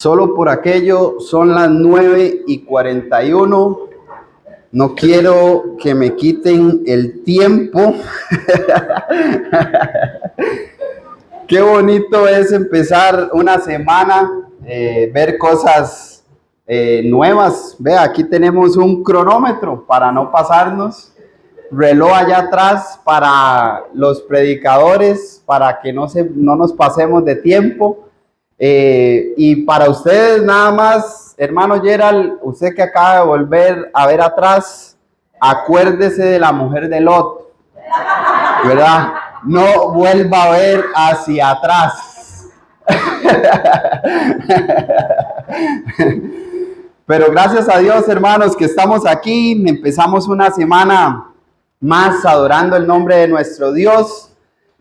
Solo por aquello son las 9:41. No quiero que me quiten el tiempo. Qué bonito es empezar una semana, ver cosas nuevas. Vea, aquí tenemos un cronómetro para no pasarnos. Reloj allá atrás para los predicadores, para que no nos pasemos de tiempo. Y para ustedes nada más, hermano Gerald, usted que acaba de volver a ver atrás, acuérdese de la mujer de Lot, ¿verdad? No vuelva a ver hacia atrás. Pero gracias a Dios, hermanos, que estamos aquí. Empezamos una semana más adorando el nombre de nuestro Dios.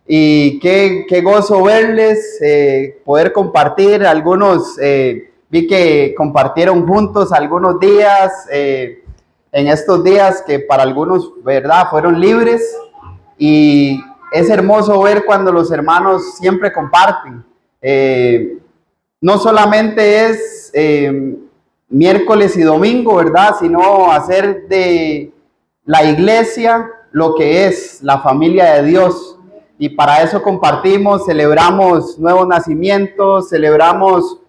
Y qué gozo verles, poder compartir algunos, vi que compartieron juntos algunos días, en estos días que para algunos, ¿verdad?, fueron libres. Y es hermoso ver cuando los hermanos siempre comparten. No solamente es miércoles y domingo, ¿verdad?, sino hacer de la iglesia lo que es la familia de Dios. Y para eso compartimos, celebramos nuevos nacimientos, celebramos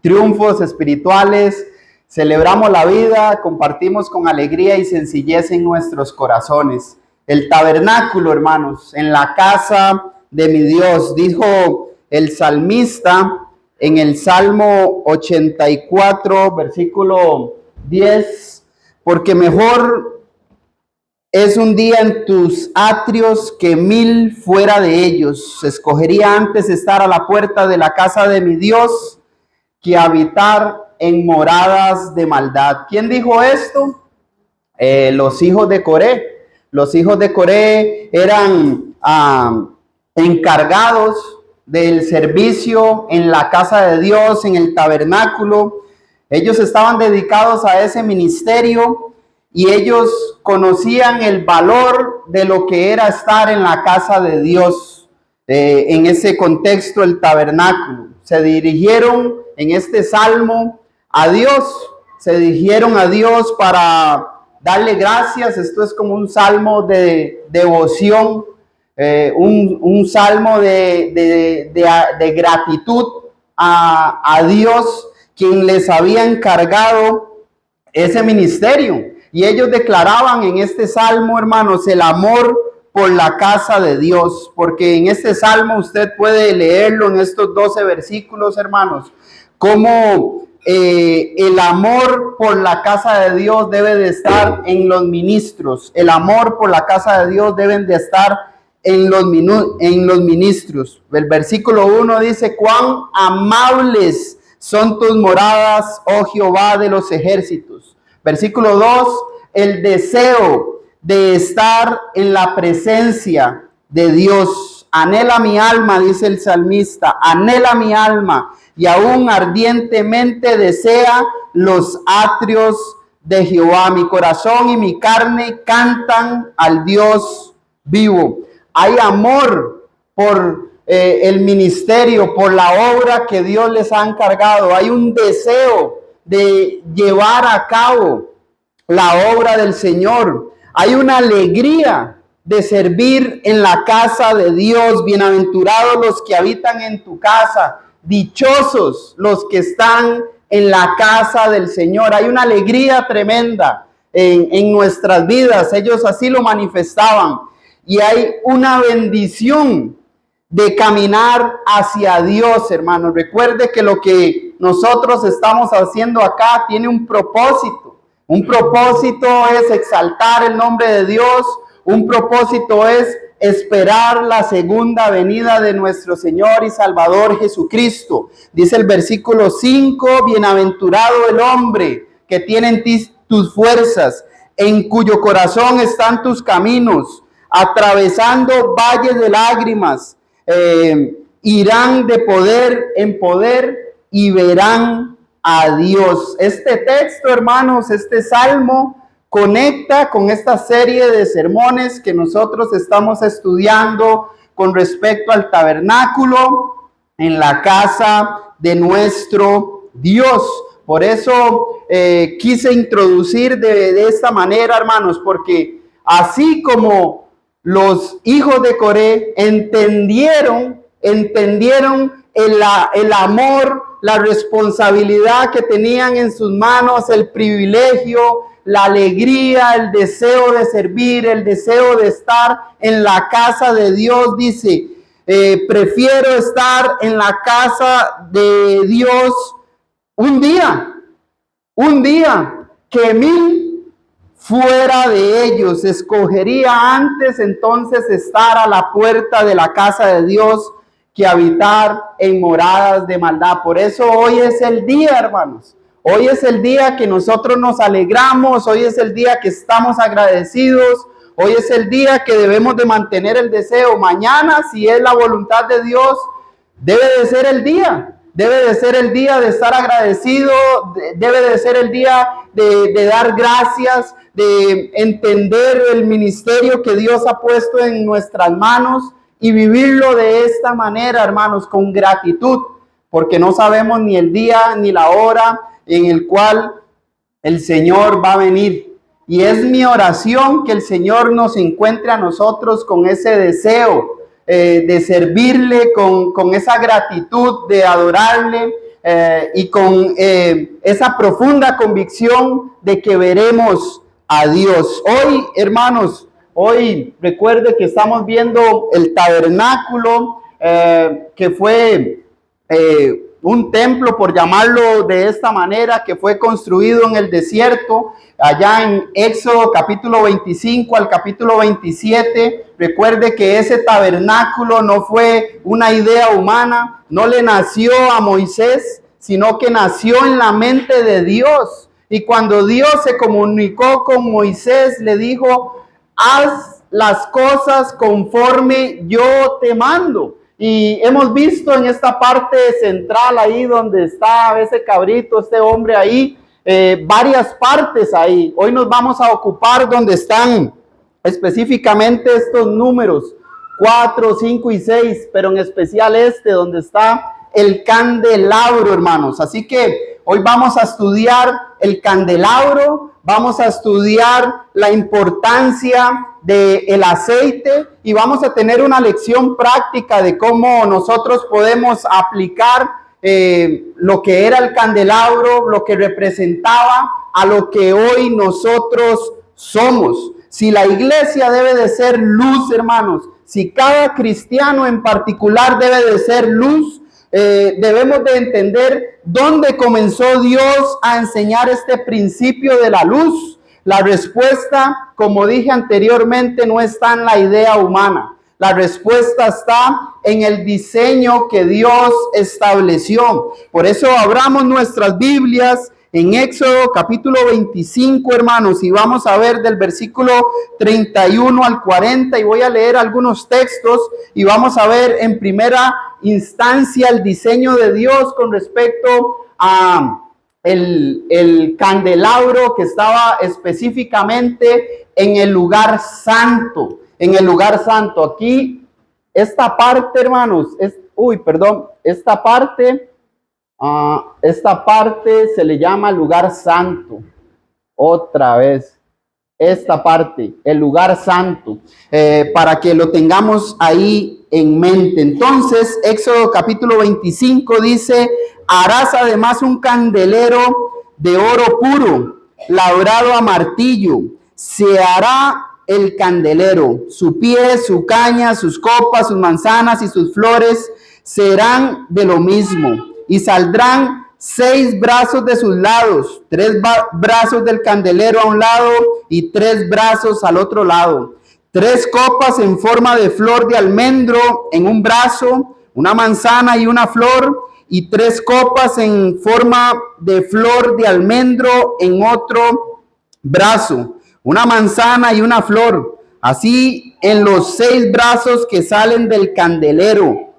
triunfos espirituales, celebramos la vida, compartimos con alegría y sencillez en nuestros corazones. El tabernáculo, hermanos, en la casa de mi Dios, dijo el salmista en el Salmo 84, versículo 10, porque mejor es un día en tus atrios que 1000 fuera de ellos. Escogería antes estar a la puerta de la casa de mi Dios que habitar en moradas de maldad. ¿Quién dijo esto? Los hijos de Coré. Los hijos de Coré eran encargados del servicio en la casa de Dios, en el tabernáculo. Ellos estaban dedicados a ese ministerio. Y ellos conocían el valor de lo que era estar en la casa de Dios, en ese contexto, el tabernáculo. Se dirigieron en este salmo a Dios, se dirigieron a Dios para darle gracias. Esto es como un salmo de devoción, un salmo de gratitud a Dios, quien les había encargado ese ministerio. Y ellos declaraban en este salmo, hermanos, el amor por la casa de Dios. Porque en este salmo usted puede leerlo en estos 12 versículos, hermanos, como el amor por la casa de Dios debe de estar en los ministros. El amor por la casa de Dios deben de estar en los ministros. El versículo 1 dice: cuán amables son tus moradas, oh Jehová de los ejércitos. Versículo 2, el deseo de estar en la presencia de Dios. Anhela mi alma, dice el salmista, anhela mi alma y aún ardientemente desea los atrios de Jehová. Mi corazón y mi carne cantan al Dios vivo. Hay amor por el ministerio, por la obra que Dios les ha encargado. Hay un deseo de llevar a cabo la obra del Señor. Hay una alegría de servir en la casa de Dios. Bienaventurados los que habitan en tu casa, dichosos los que están en la casa del Señor. Hay una alegría tremenda en nuestras vidas. Ellos así lo manifestaban. Y hay una bendición de caminar hacia Dios, hermanos. Recuerde que lo que nosotros estamos haciendo acá tiene un propósito. Un propósito es exaltar el nombre de Dios. Un propósito es esperar la segunda venida de nuestro Señor y Salvador Jesucristo. Dice el versículo 5, bienaventurado el hombre que tiene en ti tus fuerzas, en cuyo corazón están tus caminos, atravesando valles de lágrimas. Irán de poder en poder y verán a Dios. Este texto, hermanos, este salmo conecta con esta serie de sermones que nosotros estamos estudiando con respecto al tabernáculo en la casa de nuestro Dios. Por eso quise introducir de esta manera, hermanos, porque así como los hijos de Coré entendieron el amor, la responsabilidad que tenían en sus manos, el privilegio, la alegría, el deseo de servir, el deseo de estar en la casa de Dios. Dice, prefiero estar en la casa de Dios un día que 1000 fuera de ellos. Escogería antes entonces estar a la puerta de la casa de Dios que habitar en moradas de maldad. Por eso hoy es el día, hermanos. Hoy es el día que nosotros nos alegramos, hoy es el día que estamos agradecidos, hoy es el día que debemos de mantener el deseo. Mañana, si es la voluntad de Dios, debe de ser el día. Debe de ser el día de estar agradecido, debe de ser el día de dar gracias, de entender el ministerio que Dios ha puesto en nuestras manos y vivirlo de esta manera, hermanos, con gratitud, porque no sabemos ni el día ni la hora en el cual el Señor va a venir. Y es mi oración que el Señor nos encuentre a nosotros con ese deseo de servirle, con esa gratitud de adorarle y con esa profunda convicción de que veremos a Dios. Hoy, hermanos, hoy recuerde que estamos viendo el tabernáculo, que fue un templo, por llamarlo de esta manera, que fue construido en el desierto, allá en Éxodo capítulo 25 al capítulo 27. Recuerde que ese tabernáculo no fue una idea humana, no le nació a Moisés, sino que nació en la mente de Dios. Y cuando Dios se comunicó con Moisés, le dijo, haz las cosas conforme yo te mando. Y hemos visto en esta parte central ahí donde está ese cabrito, este hombre ahí, varias partes ahí. Hoy nos vamos a ocupar donde están específicamente estos números 4, 5 y 6, pero en especial donde está el candelabro, hermanos. Así que hoy vamos a estudiar el candelabro, vamos a estudiar la importancia del aceite y vamos a tener una lección práctica de cómo nosotros podemos aplicar lo que era el candelabro, lo que representaba a lo que hoy nosotros somos. Si la iglesia debe de ser luz, hermanos, si cada cristiano en particular debe de ser luz, debemos de entender dónde comenzó Dios a enseñar este principio de la luz. La respuesta, como dije anteriormente, no está en la idea humana. La respuesta está en el diseño que Dios estableció. Por eso abramos nuestras Biblias en Éxodo capítulo 25, hermanos, y vamos a ver del versículo 31 al 40, y voy a leer algunos textos y vamos a ver en primera instancia el diseño de Dios con respecto a el candelabro que estaba específicamente en el lugar santo, Aquí, esta parte, hermanos, esta parte se le llama lugar santo. Otra vez, esta parte, el lugar santo, para que lo tengamos ahí en mente. Entonces, Éxodo capítulo 25 dice, harás además un candelero de oro puro, labrado a martillo. Se hará el candelero, su pie, su caña, sus copas, sus manzanas y sus flores serán de lo mismo. Y saldrán 6 brazos de sus lados, 3 brazos del candelero a un lado y 3 brazos al otro lado. 3 copas en forma de flor de almendro en un brazo, una manzana y una flor, y 3 copas en forma de flor de almendro en otro brazo, una manzana y una flor. Así en los 6 brazos que salen del candelero.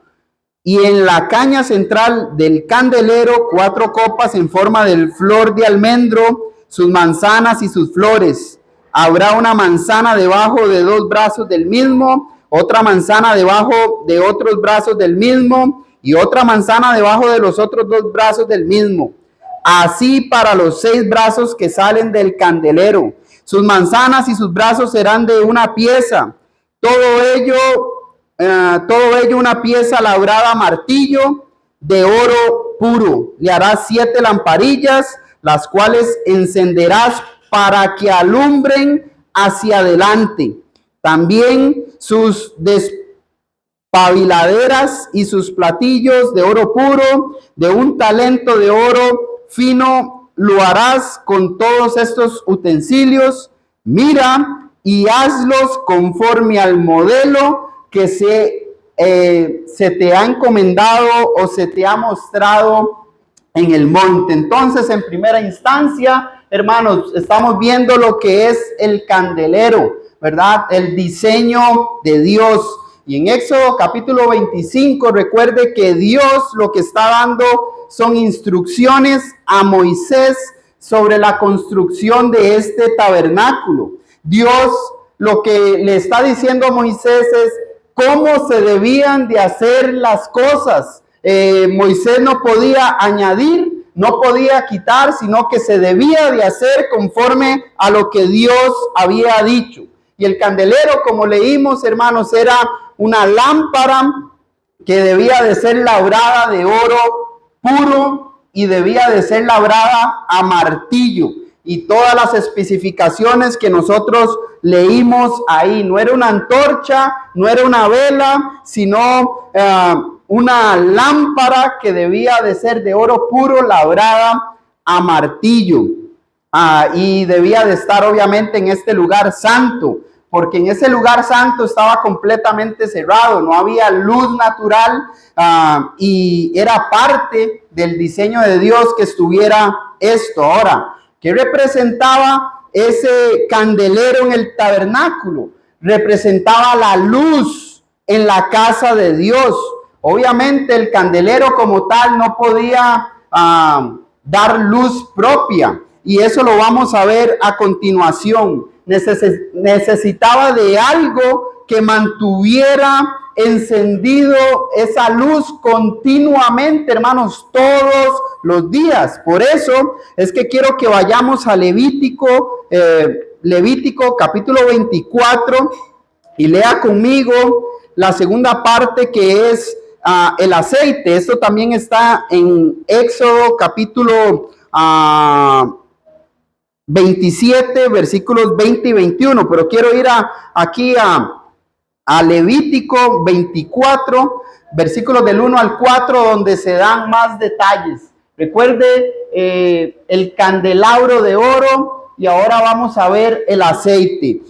Y en la caña central del candelero 4 copas en forma de flor de almendro, sus manzanas y sus flores. Habrá una manzana debajo de 2 brazos del mismo, otra manzana debajo de otros brazos del mismo, y otra manzana debajo de los otros 2 brazos del mismo. así para los 6 brazos que salen del candelero. Sus manzanas y sus brazos serán de una pieza. Todo ello una pieza labrada a martillo de oro puro. Le harás 7 lamparillas, las cuales encenderás para que alumbren hacia adelante. También sus despabiladeras y sus platillos de oro puro, de un talento de oro fino, lo harás con todos estos utensilios. Mira y hazlos conforme al modelo que se te ha encomendado o se te ha mostrado en el monte. Entonces, en primera instancia, hermanos, estamos viendo lo que es el candelero, ¿verdad? El diseño de Dios. Y en Éxodo capítulo 25, recuerde que Dios lo que está dando son instrucciones a Moisés sobre la construcción de este tabernáculo. Dios lo que le está diciendo a Moisés es cómo se debían de hacer las cosas. Moisés no podía añadir, no podía quitar, sino que se debía de hacer conforme a lo que Dios había dicho. Y el candelero, como leímos, hermanos, era una lámpara que debía de ser labrada de oro puro y debía de ser labrada a martillo. Y todas las especificaciones que nosotros leímos ahí. No era una antorcha, no era una vela, sino una lámpara que debía de ser de oro puro, labrada a martillo. Y debía de estar obviamente en este lugar santo, porque en ese lugar santo estaba completamente cerrado, no había luz natural, y era parte del diseño de Dios que estuviera esto. Ahora, ¿qué representaba ese candelero en el tabernáculo? Representaba la luz en la casa de Dios. Obviamente el candelero como tal no podía dar luz propia, y eso lo vamos a ver a continuación. Necesitaba de algo que mantuviera encendido esa luz continuamente, hermanos, todos los días. Por eso es que quiero que vayamos a Levítico capítulo 24 y lea conmigo la segunda parte, que es el aceite. Esto también está en Éxodo capítulo 27, versículos 20 y 21, pero quiero ir aquí a Levítico 24, versículos del 1 al 4, donde se dan más detalles. Recuerde el candelabro de oro, y ahora vamos a ver el aceite.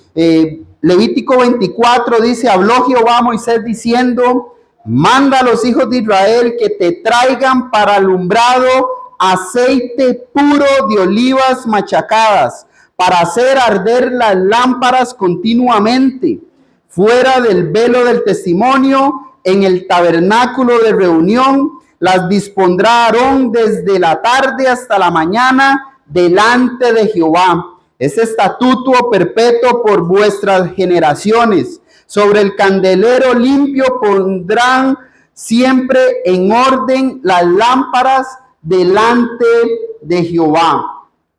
Levítico 24 dice: habló Jehová a Moisés diciendo: manda a los hijos de Israel que te traigan para alumbrado aceite puro de olivas machacadas, para hacer arder las lámparas continuamente, fuera del velo del testimonio, en el tabernáculo de reunión. Las dispondrá Aarón desde la tarde hasta la mañana delante de Jehová. Es estatuto perpetuo por vuestras generaciones. Sobre el candelero limpio pondrán siempre en orden las lámparas delante de Jehová.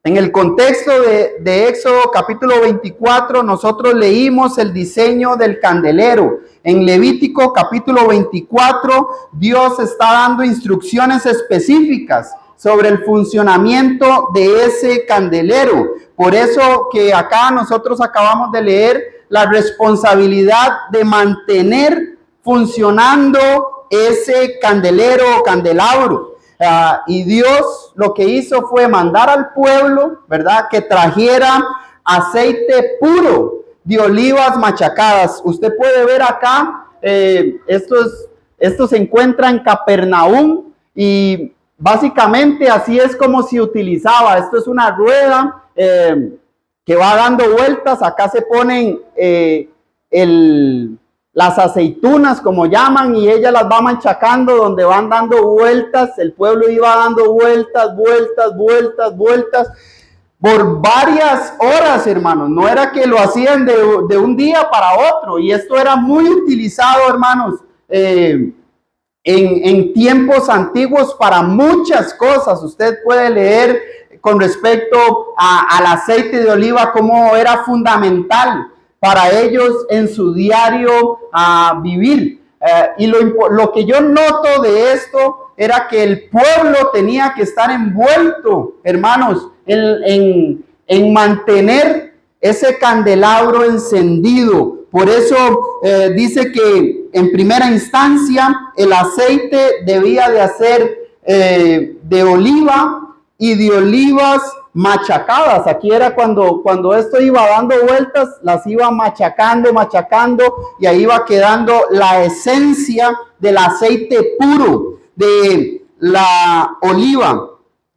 En el contexto de Éxodo capítulo 24, nosotros leímos el diseño del candelero. En Levítico capítulo 24, Dios está dando instrucciones específicas sobre el funcionamiento de ese candelero. Por eso que acá nosotros acabamos de leer la responsabilidad de mantener funcionando ese candelero o candelabro. Y Dios lo que hizo fue mandar al pueblo, ¿verdad?, que trajera aceite puro de olivas machacadas. Usted puede ver acá, esto se encuentra en Capernaum, y básicamente así es como se utilizaba. Esto es una rueda que va dando vueltas. Acá se ponen las aceitunas, como llaman, y ella las va machacando donde van dando vueltas. El pueblo iba dando vueltas por varias horas, hermanos. No era que lo hacían de un día para otro, y esto era muy utilizado, hermanos, en tiempos antiguos para muchas cosas. Usted puede leer con respecto al aceite de oliva cómo era fundamental para ellos en su diario vivir. Y lo que yo noto de esto era que el pueblo tenía que estar envuelto, hermanos, en mantener ese candelabro encendido. Por eso dice que en primera instancia el aceite debía de ser de oliva y de olivas machacadas. Aquí era cuando esto iba dando vueltas, las iba machacando y ahí iba quedando la esencia del aceite puro de la oliva.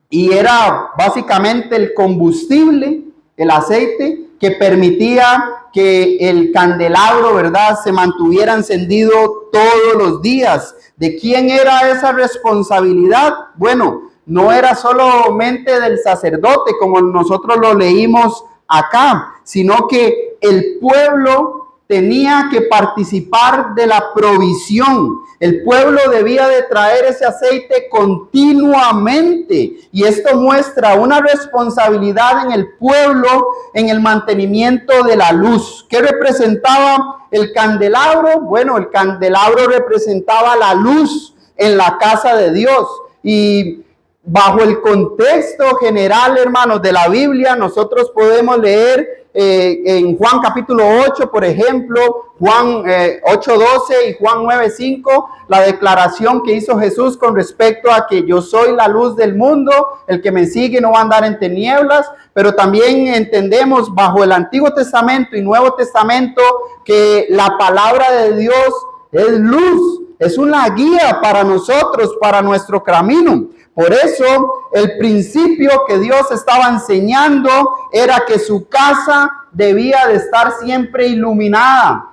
Y era básicamente el combustible, el aceite, que permitía que el candelabro, ¿verdad?, se mantuviera encendido todos los días. ¿De quién era esa responsabilidad? Bueno, no era solamente del sacerdote, como nosotros lo leímos acá, sino que el pueblo tenía que participar de la provisión. El pueblo debía de traer ese aceite continuamente. Y esto muestra una responsabilidad en el pueblo en el mantenimiento de la luz. ¿Qué representaba el candelabro? Bueno, el candelabro representaba la luz en la casa de Dios. Y bajo el contexto general, hermanos, de la Biblia, nosotros podemos leer en Juan capítulo 8, por ejemplo, Juan 8:12 y Juan 9:5, la declaración que hizo Jesús con respecto a que yo soy la luz del mundo, el que me sigue no va a andar en tinieblas. Pero también entendemos bajo el Antiguo Testamento y Nuevo Testamento que la palabra de Dios es luz, es una guía para nosotros, para nuestro camino. Por eso el principio que Dios estaba enseñando era que su casa debía de estar siempre iluminada,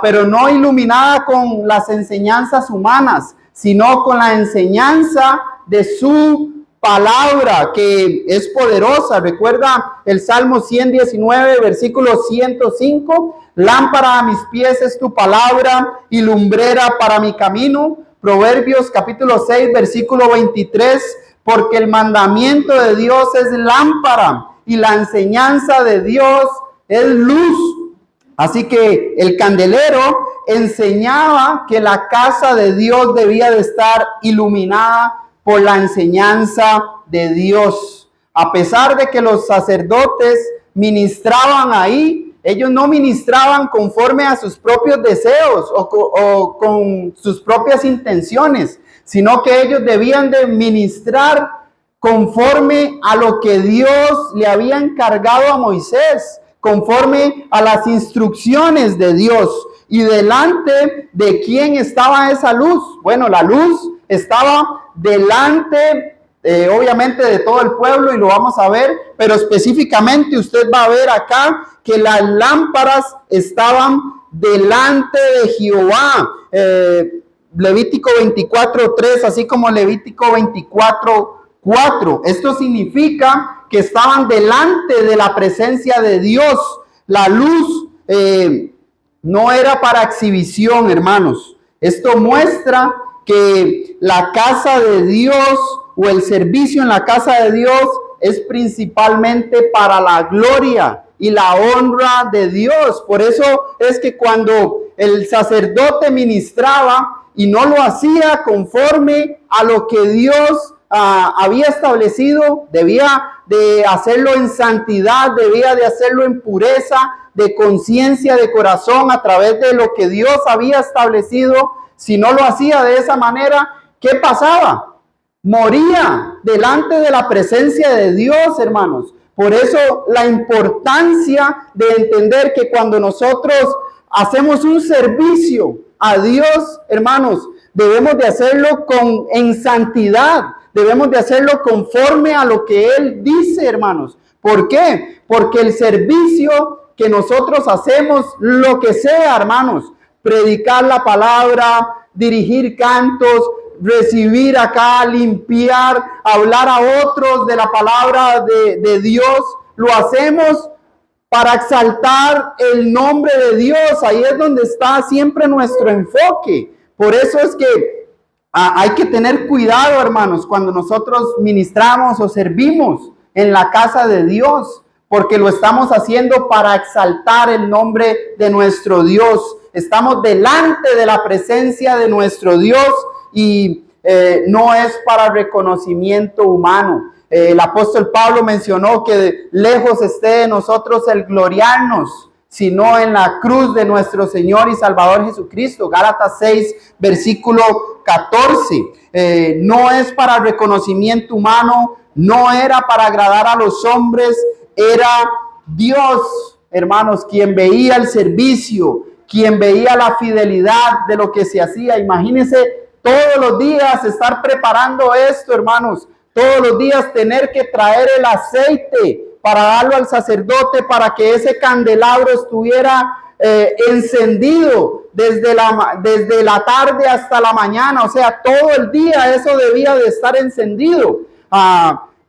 pero no iluminada con las enseñanzas humanas, sino con la enseñanza de su palabra, que es poderosa. Recuerda el Salmo 119, versículo 105, lámpara a mis pies es tu palabra y lumbrera para mi camino. Proverbios capítulo 6, versículo 23, porque el mandamiento de Dios es lámpara y la enseñanza de Dios es luz. Así que el candelero enseñaba que la casa de Dios debía de estar iluminada por la enseñanza de Dios. A pesar de que los sacerdotes ministraban ahí, ellos no ministraban conforme a sus propios deseos o con sus propias intenciones, sino que ellos debían de ministrar conforme a lo que Dios le había encargado a Moisés, conforme a las instrucciones de Dios. ¿Y delante de quién estaba esa luz? Bueno, la luz estaba delante obviamente de todo el pueblo, y lo vamos a ver, pero específicamente usted va a ver acá que las lámparas estaban delante de Jehová. Levítico 24:3, así como Levítico 24:4. Esto significa que estaban delante de la presencia de Dios. La luz no era para exhibición, hermanos. Esto muestra que la casa de Dios o el servicio en la casa de Dios es principalmente para la gloria y la honra de Dios. Por eso es que cuando el sacerdote ministraba y no lo hacía conforme a lo que Dios había establecido, debía de hacerlo en santidad, debía de hacerlo en pureza de conciencia, de corazón, a través de lo que Dios había establecido. Si no lo hacía de esa manera, ¿qué pasaba? Moría delante de la presencia de Dios, hermanos. Por eso la importancia de entender que cuando nosotros hacemos un servicio a Dios, hermanos, debemos de hacerlo en santidad. Debemos de hacerlo conforme a lo que Él dice, hermanos. ¿Por qué? Porque el servicio que nosotros hacemos, lo que sea, hermanos, predicar la palabra, dirigir cantos, recibir acá, limpiar, hablar a otros de la palabra de Dios, lo hacemos para exaltar el nombre de Dios. Ahí es donde está siempre nuestro enfoque. Por eso es que Hay que tener cuidado, hermanos, cuando nosotros ministramos o servimos en la casa de Dios, porque lo estamos haciendo para exaltar el nombre de nuestro Dios. Estamos delante de la presencia de nuestro Dios y no es para reconocimiento humano. El apóstol Pablo mencionó que lejos esté de nosotros el gloriarnos, sino en la cruz de nuestro Señor y Salvador Jesucristo. Gálatas 6, versículo 14. No es para reconocimiento humano, no era para agradar a los hombres, era Dios, hermanos, quien veía el servicio, quien veía la fidelidad de lo que se hacía. Imagínense todos los días estar preparando esto, hermanos, todos los días tener que traer el aceite para darlo al sacerdote para que ese candelabro estuviera encendido desde la tarde hasta la mañana, o sea, todo el día eso debía de estar encendido.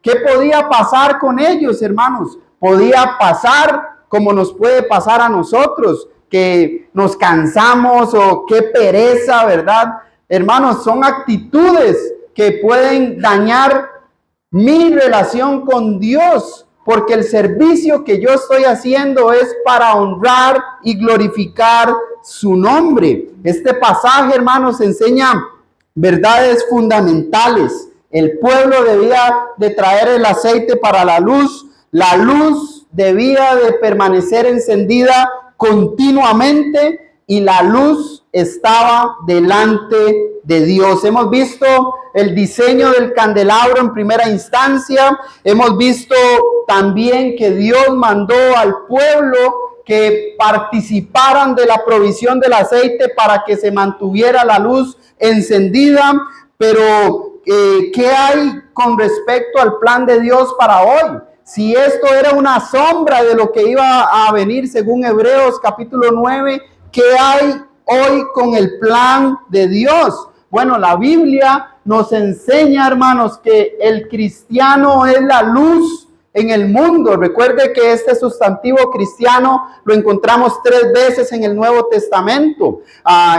¿Qué podía pasar con ellos, hermanos? Podía pasar como nos puede pasar a nosotros, que nos cansamos o qué pereza, ¿verdad? Hermanos, son actitudes que pueden dañar mi relación con Dios, porque el servicio que yo estoy haciendo es para honrar y glorificar su nombre. Este pasaje, hermanos, enseña verdades fundamentales. El pueblo debía de traer el aceite para la luz debía de permanecer encendida continuamente y la luz estaba delante de Dios. Hemos visto el diseño del candelabro en primera instancia. Hemos visto también que Dios mandó al pueblo que participaran de la provisión del aceite para que se mantuviera la luz encendida. Pero, ¿qué hay con respecto al plan de Dios para hoy? Si esto era una sombra de lo que iba a venir según Hebreos capítulo 9, ¿qué hay hoy con el plan de Dios? Bueno, la Biblia nos enseña, hermanos, que el cristiano es la luz en el mundo. Recuerde que este sustantivo cristiano lo encontramos 3 veces en el Nuevo Testamento.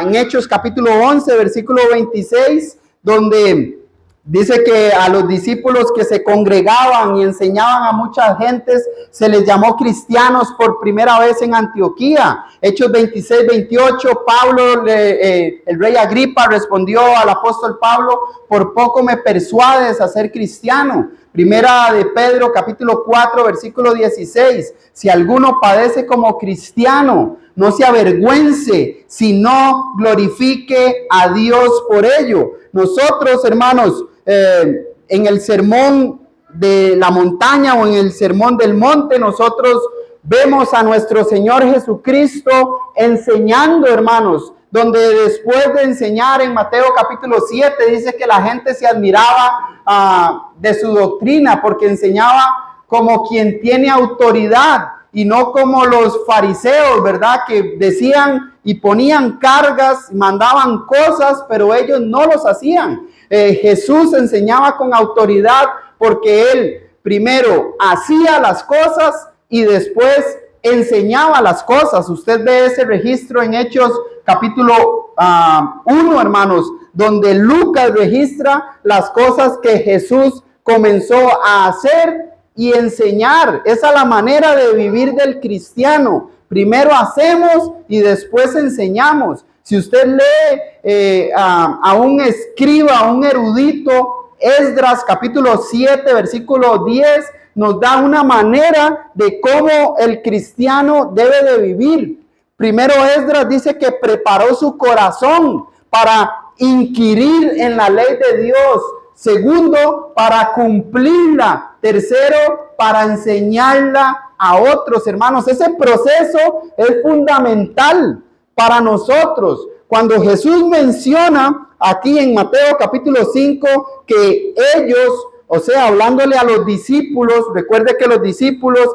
En Hechos capítulo 11, versículo 26, donde dice que a los discípulos que se congregaban y enseñaban a muchas gentes se les llamó cristianos por primera vez en Antioquía. Hechos 26, 28, Pablo, el rey Agripa respondió al apóstol Pablo: por poco me persuades a ser cristiano. Primera de Pedro capítulo 4 versículo 16, si alguno padece como cristiano, no se avergüence, sino glorifique a Dios por ello. Nosotros, hermanos, en el sermón de la montaña o en el sermón del monte, nosotros vemos a nuestro Señor Jesucristo enseñando, hermanos, donde después de enseñar en Mateo capítulo 7, dice que la gente se admiraba de su doctrina, porque enseñaba como quien tiene autoridad y no como los fariseos, ¿verdad? Que decían y ponían cargas, mandaban cosas, pero ellos no los hacían. Jesús enseñaba con autoridad porque él primero hacía las cosas y después enseñaba las cosas. Usted ve ese registro en Hechos capítulo 1, hermanos, donde Lucas registra las cosas que Jesús comenzó a hacer y enseñar. Esa es la manera de vivir del cristiano. Primero hacemos y después enseñamos. Si usted lee a un escriba, a un erudito, Esdras capítulo 7, versículo 10, nos da una manera de cómo el cristiano debe de vivir. Primero, Esdras dice que preparó su corazón para inquirir en la ley de Dios. Segundo, para cumplirla. Tercero, para enseñarla a otros, hermanos. Ese proceso es fundamental para nosotros. Cuando Jesús menciona aquí en Mateo capítulo 5 que ellos, o sea, hablándole a los discípulos, recuerde que los discípulos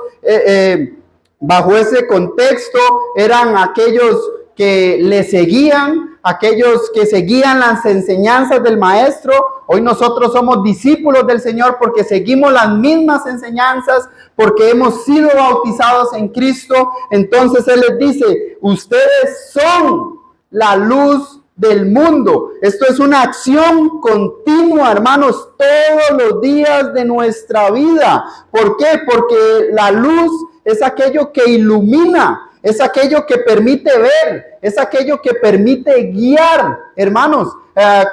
bajo ese contexto eran aquellos que le seguían, aquellos que seguían las enseñanzas del maestro. Hoy nosotros somos discípulos del Señor porque seguimos las mismas enseñanzas, porque hemos sido bautizados en Cristo. Entonces Él les dice: ustedes son la luz del mundo. Esto es una acción continua, hermanos, todos los días de nuestra vida. ¿Por qué? Porque la luz es aquello que ilumina, es aquello que permite ver, es aquello que permite guiar. Hermanos,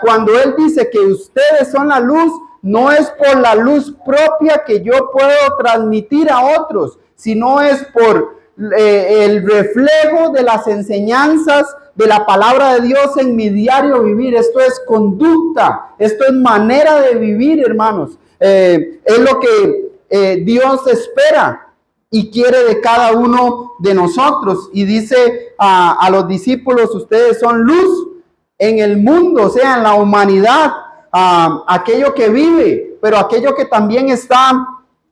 cuando Él dice que ustedes son la luz, no es por la luz propia que yo puedo transmitir a otros, sino es por el reflejo de las enseñanzas de la palabra de Dios en mi diario vivir. Esto es conducta, esto es manera de vivir, hermanos. Es lo que Dios espera y quiere de cada uno de nosotros. Y dice a los discípulos, ustedes son luz en el mundo, o sea, en la humanidad, aquello que vive, pero aquello que también está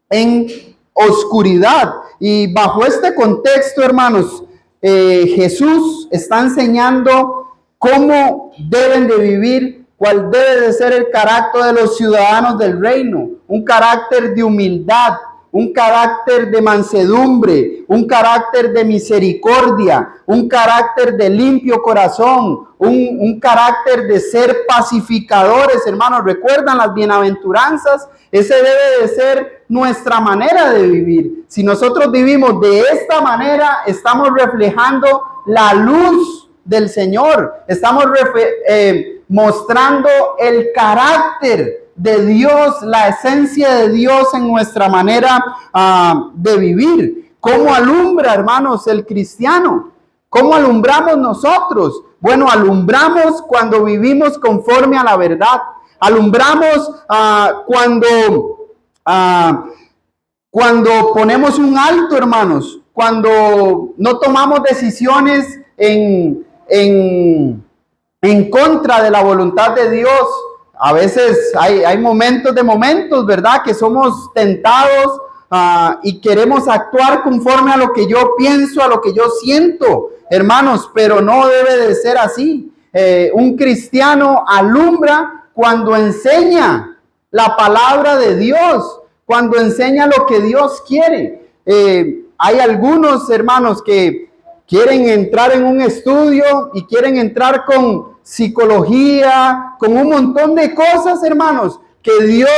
en oscuridad. Y bajo este contexto, hermanos, Jesús está enseñando cómo deben de vivir, cuál debe de ser el carácter de los ciudadanos del reino, un carácter de humildad, un carácter de mansedumbre, un carácter de misericordia, un carácter de limpio corazón, un carácter de ser pacificadores, hermanos. ¿Recuerdan las bienaventuranzas? Ese debe de ser nuestra manera de vivir. Si nosotros vivimos de esta manera, estamos reflejando la luz del Señor. Estamos mostrando el carácter de Dios, la esencia de Dios en nuestra manera de vivir. ¿Cómo alumbra, hermanos, el cristiano? ¿Cómo alumbramos nosotros? Bueno, alumbramos cuando vivimos conforme a la verdad. Alumbramos cuando ponemos un alto, hermanos. Cuando no tomamos decisiones en contra de la voluntad de Dios. A veces hay momentos, ¿verdad? Que somos tentados y queremos actuar conforme a lo que yo pienso, a lo que yo siento, hermanos, pero no debe de ser así. Un cristiano alumbra cuando enseña la palabra de Dios, cuando enseña lo que Dios quiere. Hay algunos hermanos que quieren entrar en un estudio y quieren entrar con psicología, con un montón de cosas, hermanos, que Dios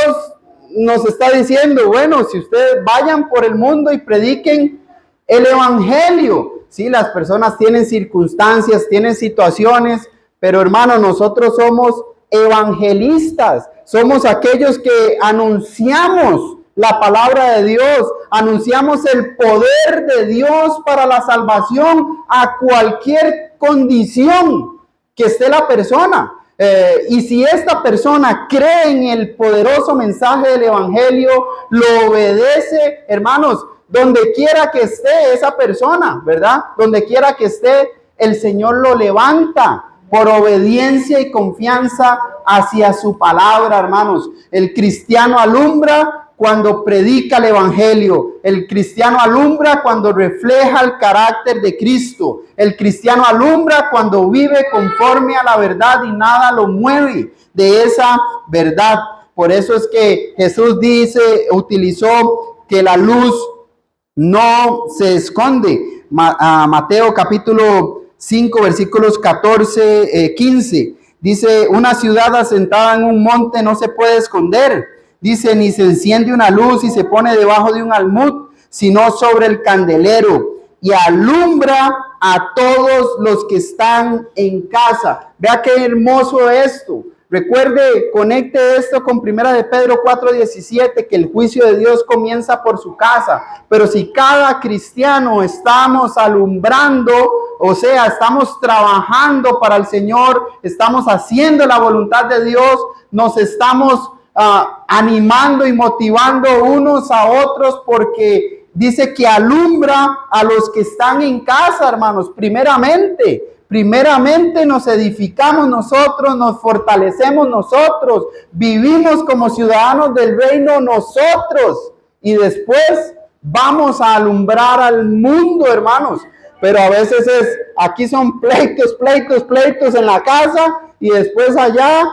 nos está diciendo, bueno, si ustedes vayan por el mundo y prediquen el evangelio. Sí, las personas tienen circunstancias, tienen situaciones, pero hermanos, nosotros somos evangelistas, somos aquellos que anunciamos la palabra de Dios, anunciamos el poder de Dios para la salvación a cualquier condición que esté la persona. Y si esta persona cree en el poderoso mensaje del evangelio, lo obedece, hermanos, donde quiera que esté esa persona, ¿verdad? Donde quiera que esté, el Señor lo levanta por obediencia y confianza hacia su palabra, hermanos. El cristiano alumbra cuando predica el evangelio. El cristiano alumbra cuando refleja el carácter de Cristo. El cristiano alumbra cuando vive conforme a la verdad y nada lo mueve de esa verdad. Por eso es que Jesús utilizó que la luz no se esconde. Mateo capítulo 5 versículos 14, 15. Dice, una ciudad asentada en un monte no se puede esconder. Dice, ni se enciende una luz y se pone debajo de un almud, sino sobre el candelero, y alumbra a todos los que están en casa. Vea qué hermoso esto. Recuerde, conecte esto con 1 de Pedro 4:17, que el juicio de Dios comienza por su casa. Pero si cada cristiano estamos alumbrando, o sea, estamos trabajando para el Señor, estamos haciendo la voluntad de Dios, nos estamos animando y motivando unos a otros, porque dice que alumbra a los que están en casa, hermanos. Primeramente nos edificamos nosotros, nos fortalecemos nosotros, vivimos como ciudadanos del reino nosotros, y después vamos a alumbrar al mundo, hermanos. Pero a veces aquí son pleitos en la casa, y después allá,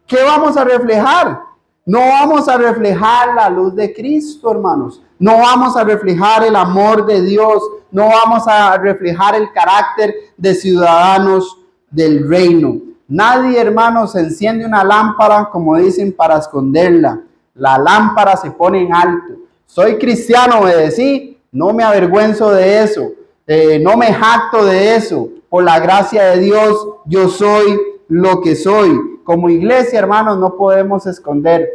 ¿qué vamos a reflejar? No vamos a reflejar la luz de Cristo, hermanos. No vamos a reflejar el amor de Dios. No vamos a reflejar el carácter de ciudadanos del reino. Nadie, hermanos, enciende una lámpara, como dicen, para esconderla. La lámpara se pone en alto. Soy cristiano, obedecí, no me avergüenzo de eso, no me jacto de eso. Por la gracia de Dios, yo soy lo que soy. Como iglesia, hermanos, no podemos esconder.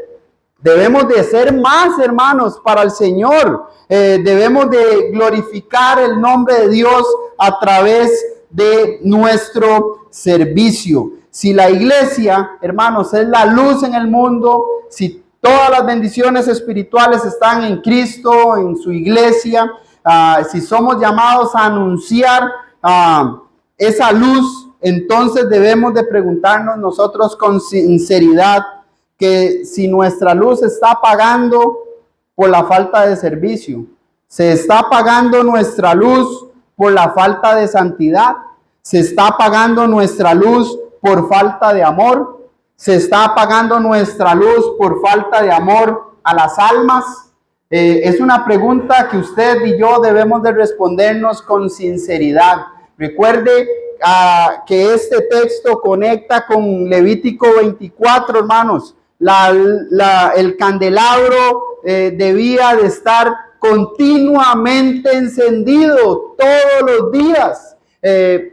Debemos de ser más, hermanos, para el Señor. Debemos de glorificar el nombre de Dios a través de nuestro servicio. Si la iglesia, hermanos, es la luz en el mundo, si todas las bendiciones espirituales están en Cristo, en su iglesia, si somos llamados a anunciar esa luz, entonces debemos de preguntarnos nosotros con sinceridad que si nuestra luz se está apagando por la falta de servicio, se está apagando nuestra luz por la falta de santidad, se está apagando nuestra luz por falta de amor, se está apagando nuestra luz por falta de amor a las almas. Es una pregunta que usted y yo debemos de respondernos con sinceridad. Recuerde que este texto conecta con Levítico 24, hermanos. El candelabro debía de estar continuamente encendido todos los días.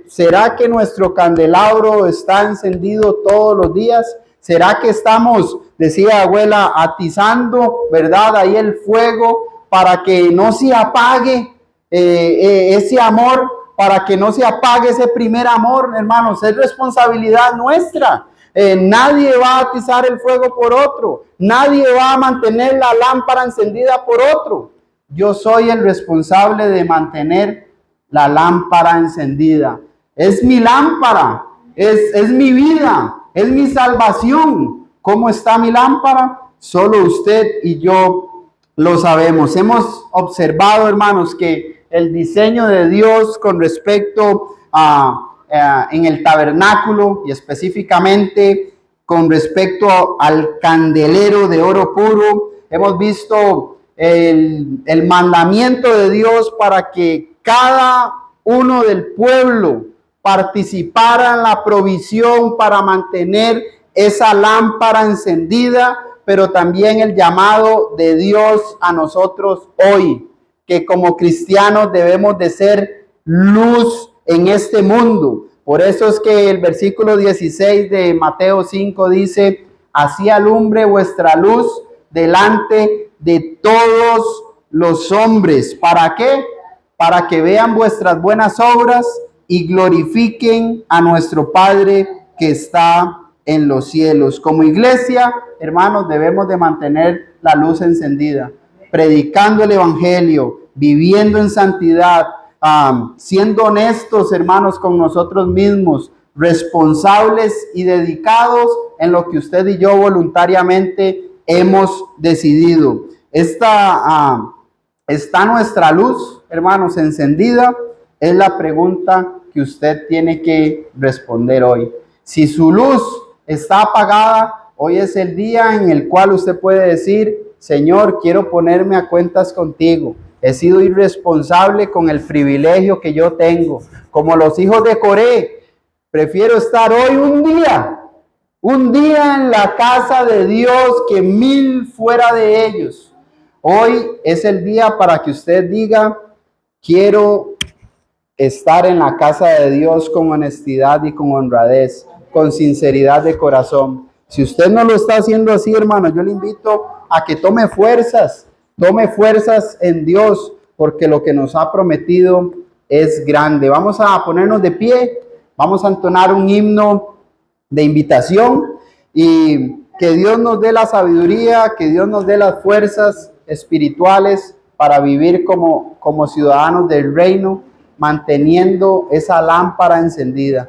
¿Será que nuestro candelabro está encendido todos los días? ¿Será que estamos, decía abuela, atizando, verdad, ahí el fuego para que no se apague ese amor, para que no se apague ese primer amor, hermanos? Es responsabilidad nuestra. Nadie va a atizar el fuego por otro. Nadie va a mantener la lámpara encendida por otro. Yo soy el responsable de mantener la lámpara encendida. Es mi lámpara, es mi vida, es mi salvación. ¿Cómo está mi lámpara? Solo usted y yo lo sabemos. Hemos observado, hermanos, que el diseño de Dios con respecto en el tabernáculo y específicamente con respecto al candelero de oro puro, hemos visto el mandamiento de Dios para que cada uno del pueblo participara en la provisión para mantener esa lámpara encendida, pero también el llamado de Dios a nosotros hoy, que como cristianos debemos de ser luz en este mundo. Por eso es que el versículo 16 de Mateo 5 dice: así alumbre vuestra luz delante de todos los hombres. ¿Para qué? Para que vean vuestras buenas obras y glorifiquen a nuestro Padre que está en los cielos. Como iglesia, hermanos, debemos de mantener la luz encendida, predicando el evangelio, viviendo en santidad, siendo honestos, hermanos, con nosotros mismos, responsables y dedicados en lo que usted y yo voluntariamente hemos decidido. ¿Está nuestra luz, hermanos, encendida? Es la pregunta que usted tiene que responder hoy. Si su luz está apagada, hoy es el día en el cual usted puede decir: Señor, quiero ponerme a cuentas contigo. He sido irresponsable con el privilegio que yo tengo. Como los hijos de Coré, prefiero estar hoy un día en la casa de Dios que 1000 fuera de ellos. Hoy es el día para que usted diga: quiero estar en la casa de Dios con honestidad y con honradez, con sinceridad de corazón. Si usted no lo está haciendo así, hermano, yo le invito a que tome fuerzas en Dios, porque lo que nos ha prometido es grande. Vamos a ponernos de pie, vamos a entonar un himno de invitación y que Dios nos dé la sabiduría, que Dios nos dé las fuerzas espirituales para vivir como ciudadanos del reino, manteniendo esa lámpara encendida.